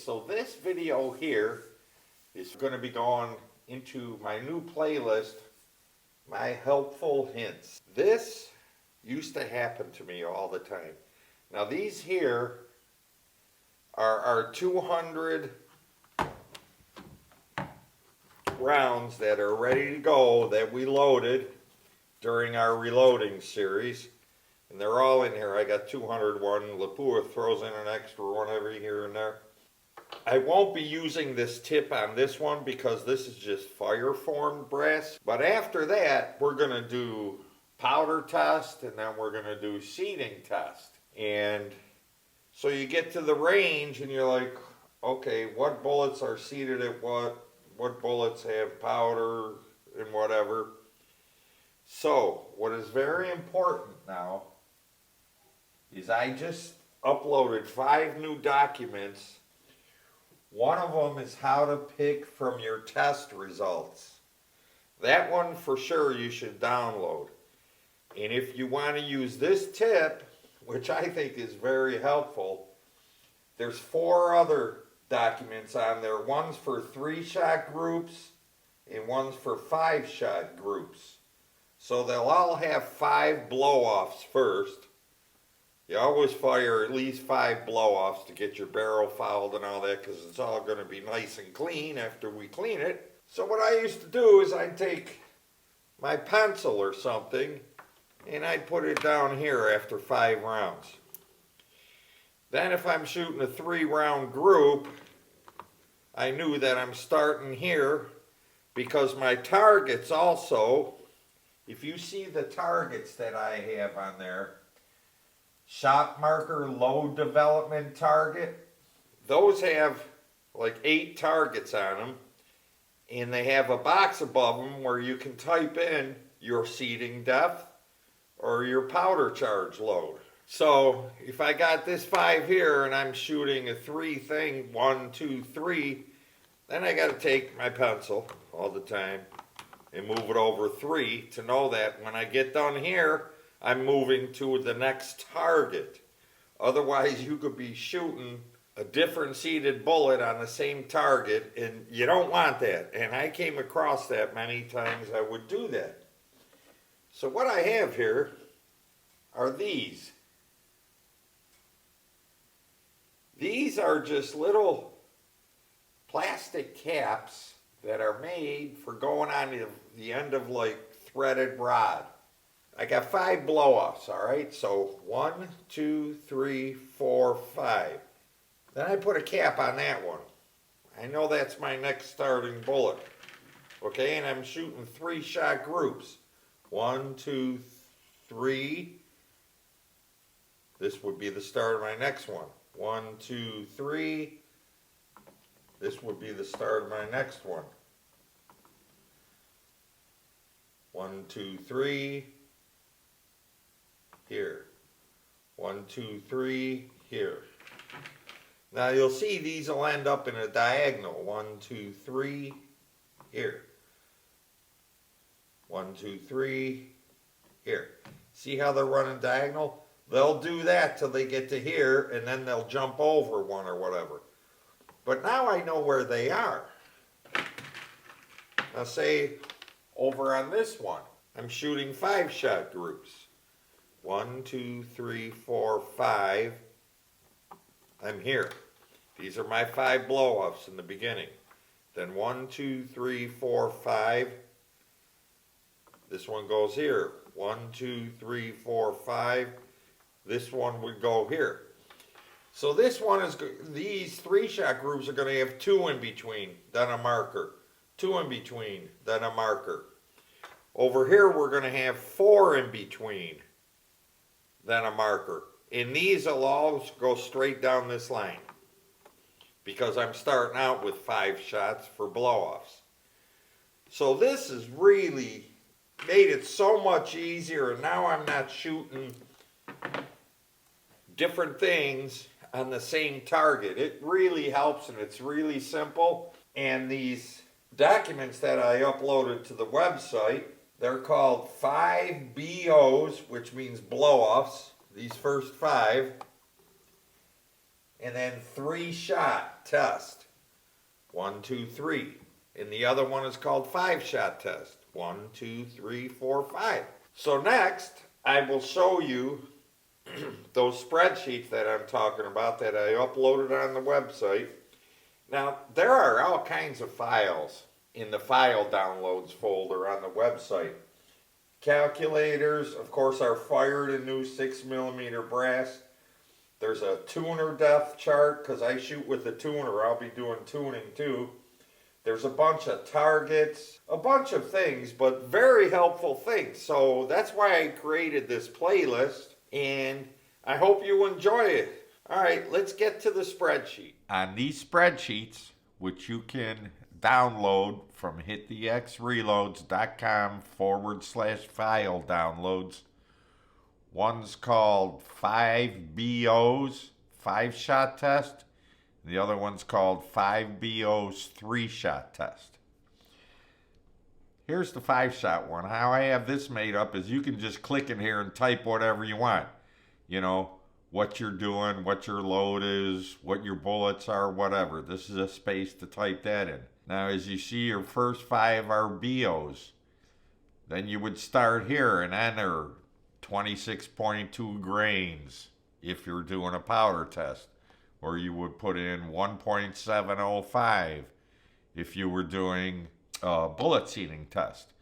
So this video here is going to be going into my new playlist, My Helpful Hints. This used to happen to me all the time. Now these here are our 200 rounds that are ready to go that we loaded during our reloading series. And they're all in here. I got 201. Lapua throws in an extra one every here and there. I won't be using this tip on this one because this is just fire formed brass. But after that, we're going to do powder test and then we're going to do seating test. And so you get to the range and you're like, okay, what bullets are seated at what bullets have powder and whatever. So what is very important now is I just uploaded 5 new documents. One of them is how to pick from your test results. That one for sure you should download. And if you want to use this tip, which I think is very helpful, there's 4 other documents on there. One's for 3-shot groups and one's for 5-shot groups. So they'll all have 5 blow-offs first. You always fire at least 5 blow-offs to get your barrel fouled and all that, because it's all going to be nice and clean after we clean it. So what I used to do is I'd take my pencil or something and I'd put it down here after 5 rounds. Then if I'm shooting a 3-round group, I knew that I'm starting here because my targets also, if you see the targets that I have on there, shot marker low development target, those have like 8 targets on them, and they have a box above them where you can type in your seating depth or your powder charge load. So if I got this 5 here and I'm shooting a 3 thing, 1, 2, 3, then I got to take my pencil all the time and move it over 3 to know that when I get done here, I'm moving to the next target. Otherwise, you could be shooting a different seated bullet on the same target, and you don't want that. And I came across that many times I would do that. So what I have here are these. These are just little plastic caps that are made for going on the end of like threaded rod. I got 5 blow-offs, all right? So 1, 2, 3, 4, 5. Then I put a cap on that one. I know that's my next starting bullet. Okay, and I'm shooting 3-shot groups. 1, 2, 3. This would be the start of my next one. 1, 2, 3. This would be the start of my next one. 1, 2, 3. Here. 1, 2, 3, here. Now you'll see these will end up in a diagonal. 1, 2, 3, here. 1, 2, 3, here. See how they're running diagonal? They'll do that till they get to here, and then they'll jump over one or whatever. But now I know where they are. Now say over on this one, I'm shooting 5-shot groups. 1, 2, 3, 4, 5. I'm here. These are my 5 blow-offs in the beginning. Then 1, 2, 3, 4, 5. This one goes here. 1, 2, 3, 4, 5. This one would go here. So this one is, these 3-shot groups are going to have 2 in between, then a marker. 2 in between, then a marker. Over here we're going to have 4 in between, then a marker. And these will all go straight down this line because I'm starting out with 5 shots for blow-offs. So this has really made it so much easier, and now I'm not shooting different things on the same target. It really helps, and it's really simple. And these documents that I uploaded to the website, they're called 5 BOs, which means blow-offs, these first 5. and then 3-shot test. 1, 2, 3. And the other one is called 5-shot test. 1, 2, 3, 4, 5. So next, I will show you those spreadsheets that I'm talking about that I uploaded on the website. Now, there are all kinds of files in the file downloads folder on the website. Calculators, of course, are fired and new 6mm brass. There's a tuner depth chart, because I shoot with the tuner. I'll be doing tuning too. There's a bunch of targets, a bunch of things, but very helpful things. So that's why I created this playlist, and I hope you enjoy it. All right, let's get to the spreadsheet. On these spreadsheets, which you can download from hitthexreloads.com/file downloads, one's called 5BO's 5-shot test. The other one's called 5BO's 3-shot test. Here's the 5-shot one. How I have this made up is you can just click in here and type whatever you want. You know, what you're doing, what your load is, what your bullets are, whatever. This is a space to type that in. Now, as you see, your first 5 are BOs. Then you would start here and enter 26.2 grains if you're doing a powder test. Or you would put in 1.705 if you were doing a bullet seating test.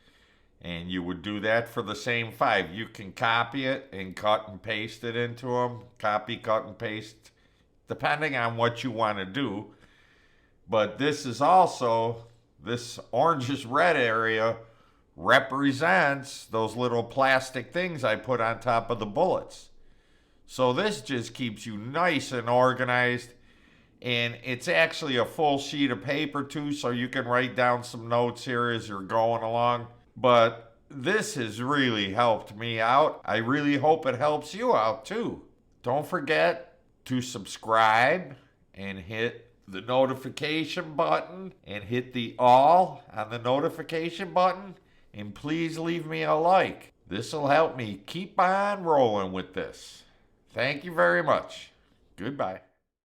And you would do that for the same 5. You can copy it and cut and paste it into them. Copy, cut, and paste, depending on what you want to do. But this is also, this orangish red area represents those little plastic things I put on top of the bullets. So this just keeps you nice and organized. And it's actually a full sheet of paper too, so you can write down some notes here as you're going along. But this has really helped me out. I really hope it helps you out too. Don't forget to subscribe and hit the notification button and hit the all on the notification button. And please leave me a like. This will help me keep on rolling with this. Thank you very much. Goodbye.